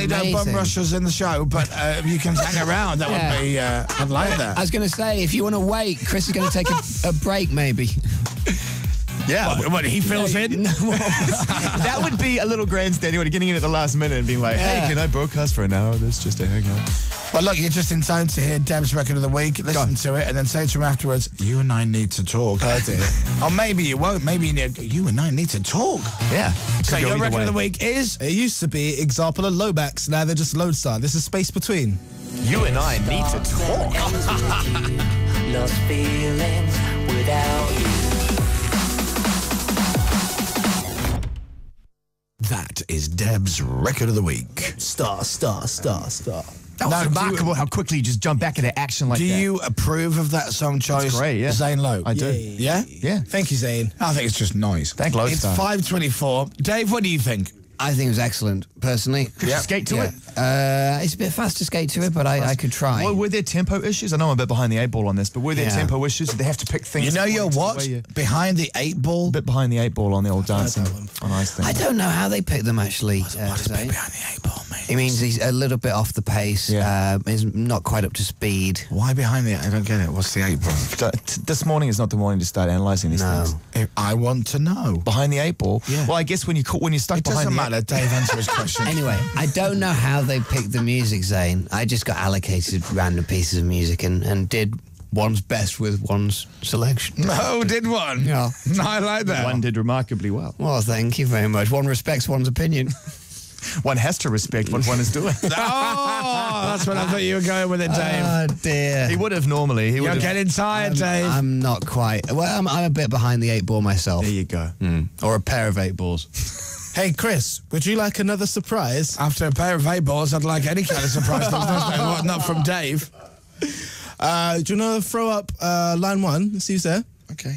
Definitely don't bum rush us in the show, but if you can hang around, that would be... I'd like that. I was going to say, if you want to wait, Chris is going to take a break, maybe. Yeah. What, he fills in? That would be a little grandstanding, getting in at the last minute and being like, hey, can I broadcast for an hour? That's just a hangout. Well, look, you're just in time to hear Deb's record of the week. Listen to it and then say to him afterwards, you and I need to talk. Oh, dear. Or maybe you won't. Maybe you and I need to talk. Yeah. So your record of the week is? It used to be Example of Lomax. Now they're just Lodestar. This is Space Between. You and I need to talk. Lost feelings without you. That is Deb's record of the week. Star. That was remarkable how quickly you just jump back into action like that. Do you approve of that song choice? It's great, yeah. Zane Lowe? I do. Yeah? Yeah. Thank you, Zane. I think it's just nice. Thank Lodestar. It's 5:24. Dave, what do you think? I think it was excellent, personally. Could you skate to it? It's a bit fast to skate to it, but I could try. Well, were there tempo issues? I know I'm a bit behind the 8 ball on this, but were there tempo issues? Did they have to pick things? You know you're what? Behind the 8 ball? A bit behind the 8 ball on the old dancing on ice thing. I don't know how they pick them, actually. What does behind the 8 ball mean? It means he's a little bit off the pace. He's not quite up to speed. Why behind the... I don't get it. What's the 8 ball? This morning is not the morning to start analysing these things. I want to know. Behind the 8 ball? Yeah. Well, I guess when you're stuck behind the... It doesn't matter. Dave, answer his question. Anyway, I don't know how they picked the music, Zane. I just got allocated random pieces of music and did one's best with one's selection. No, did one? Yeah. I like that. One did remarkably well. Well, thank you very much. One respects one's opinion. One has to respect what one is doing. Oh, that's what I thought you were going with it, Dave. Oh, dear. He would have normally. You're getting tired, Dave. I'm not quite. Well, I'm a bit behind the 8 ball myself. There you go. Or a pair of 8 balls. Hey, Chris, would you like another surprise? After a pair of 8 balls, I'd like any kind of surprise. Not from Dave. Do you want to throw up line 1? Let's see who's there. Okay.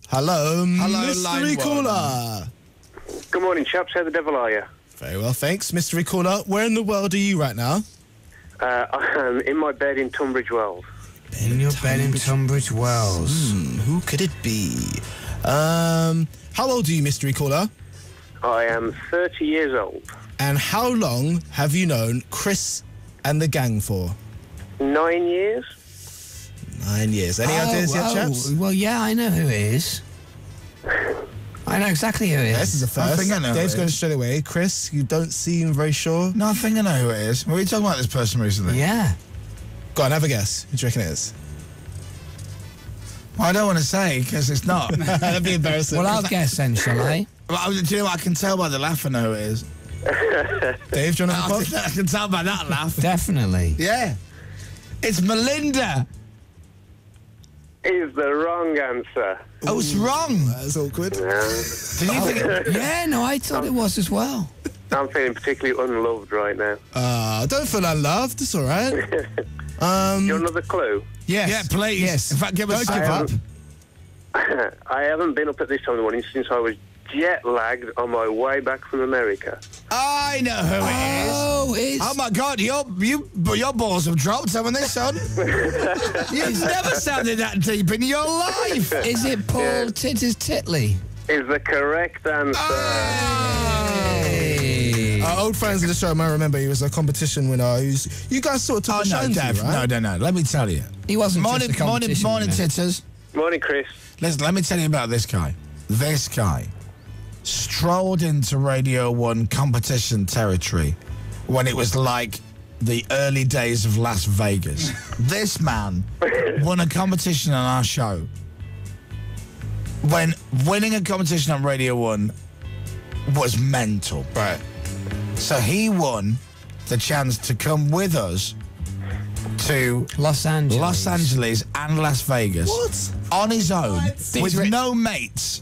Hello, mystery line caller. Good morning, chaps. How the devil are you? Very well, thanks. Mystery caller, where in the world are you right now? I'm in my bed in Tunbridge Wells. In your bed in Tunbridge Wells. Who could it be? How old are you, mystery caller? I am 30 years old. And how long have you known Chris and the gang for? 9 years. 9 years. Any ideas yet, chaps? Well, yeah, I know who it is. I know exactly who it is. This is a first. I think I know Dave's who it going is. straight away. Chris, you don't seem very sure. No, I think I know who it is. Were we talking about this person recently? Yeah. Go on, have a guess. Who do you reckon it is? Well, I don't want to say, because it's not. That'd be embarrassing. Well, I'll guess then, shall I? Well, do you know what? I can tell by the laugh I know who it is. Dave, do you want to have a pop? I can tell by that laugh. Definitely. Yeah. It's Melinda. Is the wrong answer. Oh, it's wrong. That's awkward. Did you think it? Yeah, no, I thought it was as well. I'm feeling particularly unloved right now. Don't feel unloved. It's all right. Do you want another clue? Yes. Yeah, please. Yes. In fact, give us Don't give up. I haven't been up at this time in the morning since I was jet-lagged on my way back from America. I know who it is. Oh, it's... Oh my God, your balls have dropped, haven't they, son? You've never sounded that deep in your life. Is it Paul Titters Titley? Is the correct answer. Hey. Our old friends of the show might remember he was a competition winner. You guys sort of took a shine to you, right? No. Let me tell you. He wasn't Morning, just a competition morning, winner. titters. Morning, Chris. Listen, let me tell you about this guy. This guy strolled into Radio 1 competition territory when it was like the early days of Las Vegas. This man won a competition on our show. When winning a competition on Radio 1 was mental. Right. So he won the chance to come with us to Los Angeles and Las Vegas. What? On his own, with are- no mates.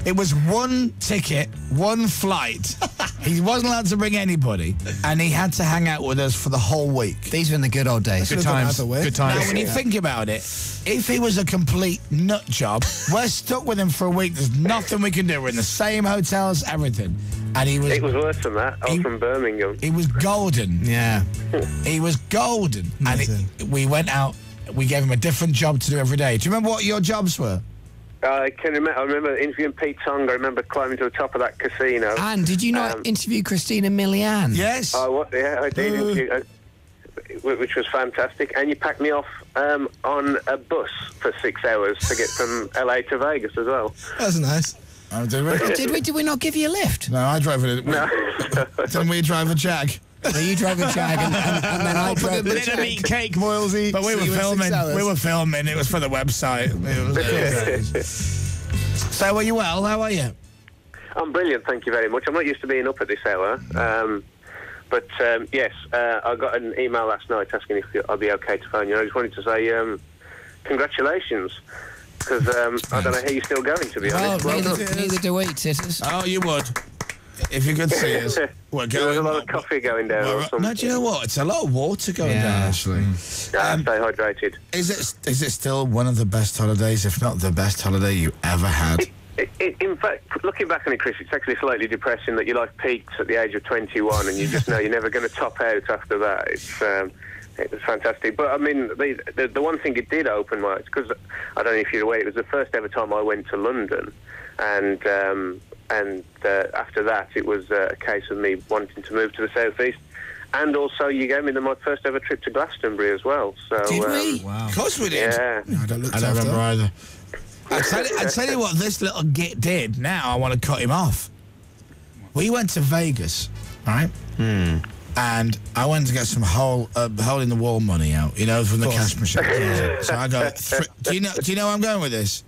It was one ticket, one flight. He wasn't allowed to bring anybody, and he had to hang out with us for the whole week. These were in the good old days. Good times. Good Now, when you think about it, if he was a complete nut job, we're stuck with him for a week. There's nothing we can do. We're in the same hotels, everything. And he was... It was worse than that. I was from Birmingham. He was golden. Yeah. He was golden. Amazing. And we went out, we gave him a different job to do every day. Do you remember what your jobs were? I remember interviewing Pete Tong. I remember climbing to the top of that casino. And did you not interview Christina Milian? Yes. I did interview, which was fantastic. And you packed me off on a bus for 6 hours to get from LA to Vegas as well. That's nice. Oh, did we? Did we not give you a lift? No, I drove it. No. Didn't we drive a Jag? So you drove a Jag and then I drove the Little meat cake, Moylesy. But we were filming. We were filming. It was for the website. It was So, are you well? How are you? I'm brilliant, thank you very much. I'm not used to being up at this hour. But yes, I got an email last night asking if I'd be okay to phone you. I just wanted to say congratulations. Because I don't know how you're still going, to be honest. Neither do we, Titters. Oh, you would. If you could see us. We're There was a lot of coffee going down or something. No, do you know what? It's a lot of water going down, actually. Stay hydrated. Is it still one of the best holidays, if not the best holiday you ever had? In fact, looking back on it, Chris, it's actually slightly depressing that your life peaks at the age of 21 and you just know you're never going to top out after that. It was fantastic. But, I mean, the one thing it did open my eyes, because I don't know if you're aware, it was the first ever time I went to London. And after that, it was a case of me wanting to move to the southeast. And also, you gave me my first ever trip to Glastonbury as well. So, did we? Wow. Of course we did. Yeah. I don't remember either. I tell you what this little git did. Now I want to cut him off. We went to Vegas, right? And I went to get some hole in the wall money out, you know, from the cash machine. So I go. Do you know where I'm going with this?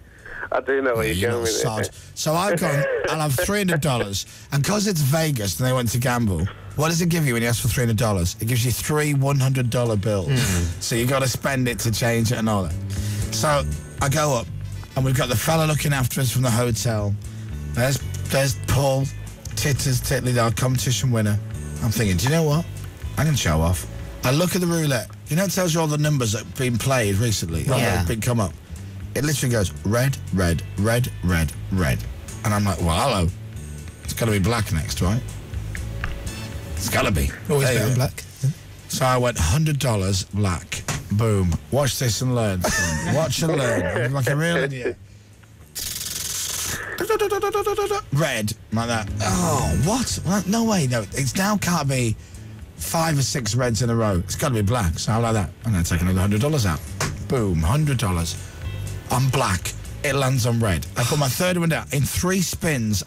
I do know where you're going with it. So I've gone, I'll have $300, and because it's Vegas and they went to gamble, what does it give you when you ask for $300? It gives you 3 $100 bills. So you got to spend it to change it and all that. So I go up, and we've got the fella looking after us from the hotel. There's Paul, Titley, our competition winner. I'm thinking, do you know what? I can show off. I look at the roulette. You know, it tells you all the numbers that have been played recently. Yeah. Been come up. It literally goes red, red, red, red, red. And I'm like, well, hello. It's got to be black next, right? It's got to be. Always better black. So I went $100 black. Boom. Watch this and learn. Son. Watch and learn. I'm like a real idiot. Red, like that. Oh, what? No way. No, it's now can't be 5 or 6 reds in a row. It's got to be black. So how like that? I'm going to take another $100 out. Boom, $100. On black, it lands on red. I put my third one down. In 3 spins,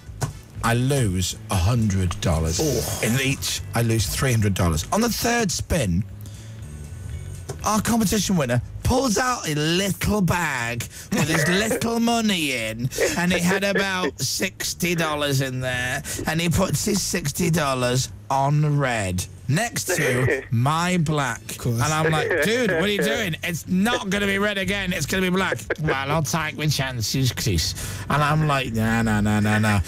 I lose $100. In each, I lose $300. On the third spin, our competition winner pulls out a little bag with his little money in, and it had about $60 in there, and he puts his $60 on red next to my black. And I'm like, dude, what are you doing? It's not going to be red again. It's going to be black. Well, I'll take my chances, Chris. And I'm like, no.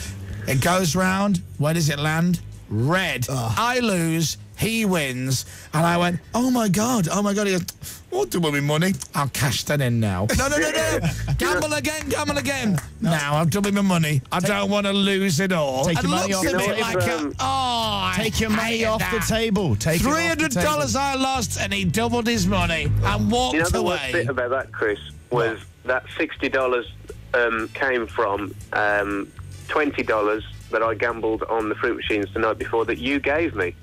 It goes round. Where does it land? Red. I lose. He wins. And I went, oh my God. He goes, what do with my money? I'll cash that in now. No. Gamble again. Now I've doubled my money. I don't want to lose it all. Take your money off the table. Take your money off the table. Take $300 I lost, and he doubled his money and walked You know the away. worst bit about that, Chris, was that $60 came from $20 that I gambled on the fruit machines the night before that you gave me.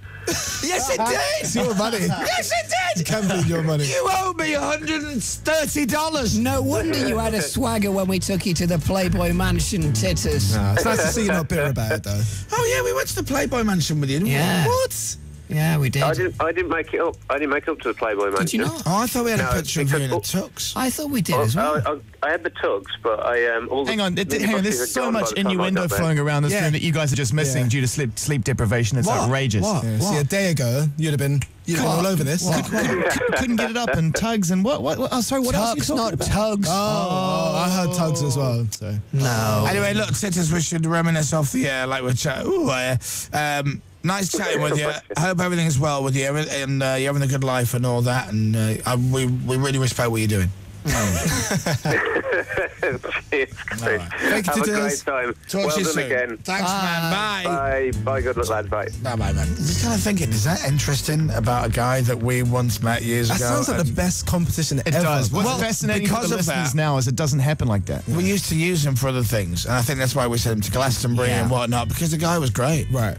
Yes, it did. It's your money. Yes, it did. Gambled your money. You owe me $130. No wonder you had a swagger when we took you to the Playboy Mansion, Titters. No, it's nice to see you not bitter about it, though. Oh yeah, we went to the Playboy Mansion with you. Didn't Yeah. we? What? Yeah, we did. I didn't make it up. I didn't make it up to the Playboy Mansion. Did you not? Oh, I thought we had No, a picture of you in a because- tux. I thought we did as well. I had the tugs, but I all the Hang on, minibuses there's had so gone by much the time I innuendo got there. flowing around this Yeah. room that you guys are just missing Yeah. due to sleep deprivation. It's What? outrageous. What? Yeah, see, a day ago, you'd have been all over this. Couldn't get it up, and tugs and what? Oh, sorry, what else are you Tugs, talking not about? tugs. Oh, I heard tugs as well. So No. Anyway, look, Titters, we should reminisce off the air like we're chatting. Nice chatting with you. I hope everything's well with you, and you're having a good life and all that. And we really respect what you're doing. Cheers, Chris. Right. Thank you, Have a Dennis. great time. Talk well to you done soon. again. Thanks, man. Bye. Bye. Bye. Good luck, lads. Bye. Bye, man. Just kind of thinking, is that interesting about a guy that we once met years That ago? sounds like the and best competition It ever. does. What's Well, fascinating for because the of listeners that- now is it doesn't happen like that. We used to use him for other things, and I think that's why we sent him to Glastonbury Yeah. and whatnot, because the guy was great. Right.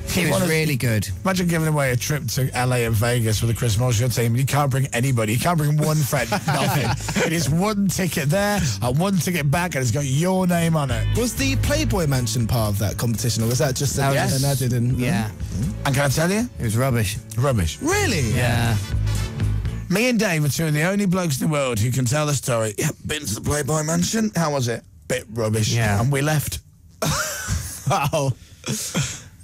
He was really good. Imagine giving away a trip to LA and Vegas with the Chris Moyles Show team. You can't bring anybody. You can't bring one friend. Nothing. It is one ticket there and one ticket back, and it's got your name on it. Was the Playboy Mansion part of that competition, or was that just That was- an added in? Yeah. And can I tell you? It was rubbish. Rubbish. Really? Yeah. Me and Dave are two of the only blokes in the world who can tell the story. Yeah, been to the Playboy Mansion. How was it? Bit rubbish. Yeah. And we left. Wow.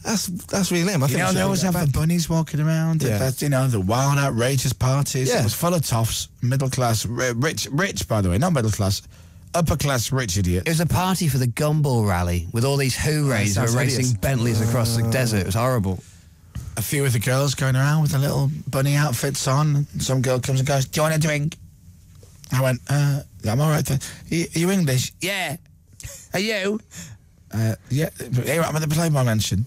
That's really lame. I You think know, we they should always bring have that the back. bunnies walking around. Yeah. That's, you know, the wild, outrageous parties. Yeah. It was full of toffs, middle class, rich, by the way, not middle class, upper class rich idiots. It was a party for the Gumball Rally with all these hoorays who were sounds racing hideous. Bentleys across the desert. It was horrible. A few of the girls going around with the little bunny outfits on. Some girl comes and goes, "Do you want a drink?" I went, "I'm all right then. Are you English?" "Yeah." "Are you?" "Yeah." "Here, I'm at the Playboy Mansion."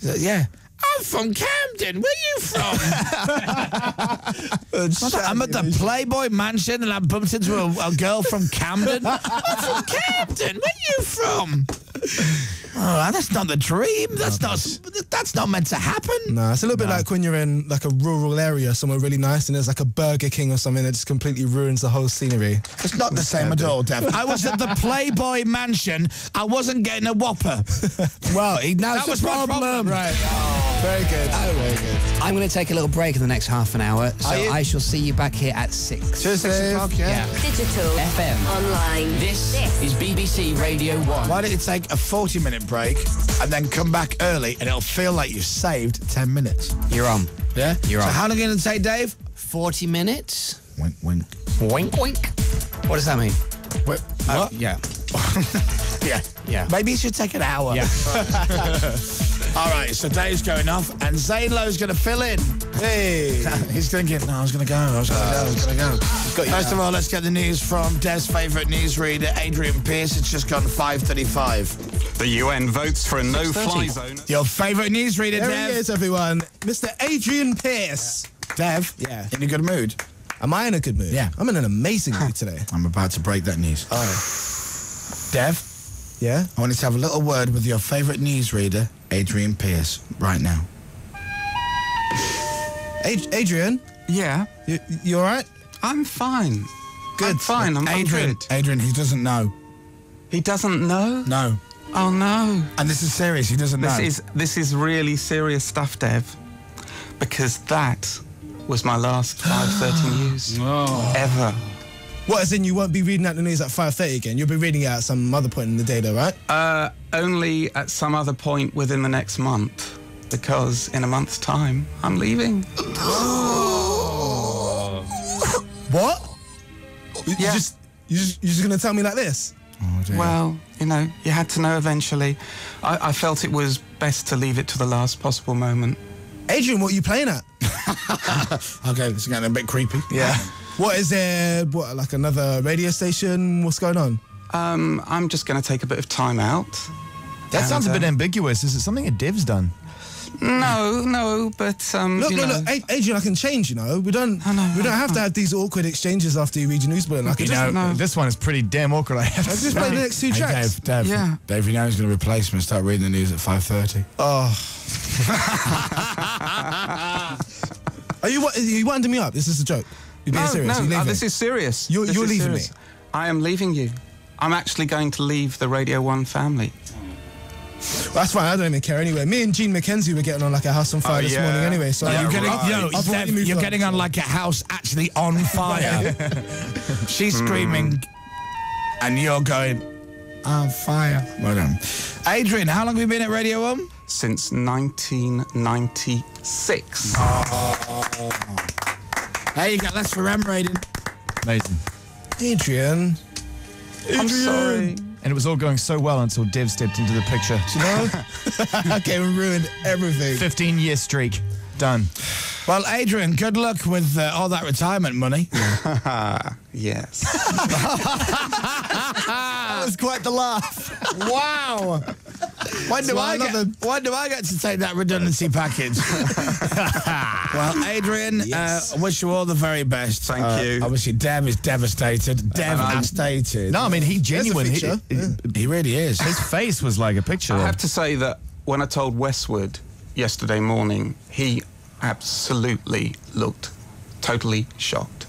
I said, "Yeah." "I'm from Camden. Where you from?" "I'm at the Playboy Mansion and I bumped into a girl from Camden." "I'm from Camden. Where you from?" "Oh, that's not the dream. That's not meant to happen." No, it's a little bit like when you're in like a rural area, somewhere really nice, and there's like a Burger King or something that just completely ruins the whole scenery. It's not the same at all, Dev. I was at the Playboy Mansion. I wasn't getting a Whopper. Well, That was my problem. Right. Very good. Very good. I'm going to take a little break in the next half an hour, so Are you? I shall see you back here at 6. Tuesday, 6 o'clock, yeah. Digital. FM. Online. This is BBC Radio 1. Why don't you take a 40-minute break and then come back early and it'll feel like you've saved 10 minutes. You're on. Yeah? You're so on. how long are you going to take, Dave? 40 minutes? Wink, wink. Wink, wink. What does that mean? What? Yeah. Yeah. Yeah. Maybe you should take an hour. Yeah. All right, so Dave's going off and Zane Lowe's going to fill in. Hey. He's thinking, no, I was going to go. First of all, let's get the news from Dev's favourite newsreader, Adrian Pearce. It's just gone 5:35. The UN votes for a no-fly zone. Your favourite newsreader, There Dev. he is, everyone. Mr. Adrian Pearce. Dev, Yeah. in a good mood. Am I in a good mood? Yeah. I'm in an amazing mood today. I'm about to break that news. Dev, Yeah? I want you to have a little word with your favourite newsreader, Adrian Pearce, right now. Adrian, Yeah, you all right? I'm fine. Good. I'm fine. I'm Adrian, good. Adrian, he doesn't know. He doesn't know. No. Oh no. And this is serious, he doesn't know. This is really serious stuff, Dev. Because that was my last 5:30 news ever. What, as in you won't be reading out the news at 5:30 again? You'll be reading it at some other point in the day, though, right? Only at some other point within the next month, because in a month's time I'm leaving. What? You Yeah. you're just gonna tell me like this? Oh, dear. Well, you know, you had to know eventually. I felt it was best to leave it to the last possible moment. Adrian, what are you playing at? Okay, this is getting a bit creepy. Yeah. What is there? What, like another radio station? What's going on? I'm just going to take a bit of time out. That sounds a And, bit ambiguous. Is it something a Dev's done? No, but Look, you know, look, Adrian, I can change. You know, we don't have to have these awkward exchanges after you read your news bulletin. I can just, No. This one is pretty damn awkward, I have to I just say. play the next two Hey, tracks. Dave, Yeah. Dave, you know he's going to replace me and start reading the news at 5:30. Oh. Are you winding me up? This is a joke. You're being serious. You're leaving. this is serious. You're This is leaving serious. me? I am leaving you. I'm actually going to leave the Radio 1 family. That's fine. I don't even care anyway. Me and Gene McKenzie were getting on like a house on fire this yeah. morning anyway. So Yeah, You're getting, right. I've already moved you're on, getting on so- like a house actually on fire. She's screaming, and you're going, on fire. Well done. Adrian, how long have you been at Radio 1? Since 1996. Hey, you got less for M rating. Amazing. Adrian. I'm sorry. And it was all going so well until Dev stepped into the picture. You know, I came and ruined everything. 15-year streak. Done. Well, Adrian, good luck with all that retirement money. Yes. That was quite the laugh. Wow. When do I get to take that redundancy package? Well, Adrian, wish you all the very best. Thank you. Obviously, Dev is devastated. Devastated. No, I mean, he genuinely... He really is. His face was like a picture. I have to say that when I told Westwood yesterday morning, he absolutely looked totally shocked.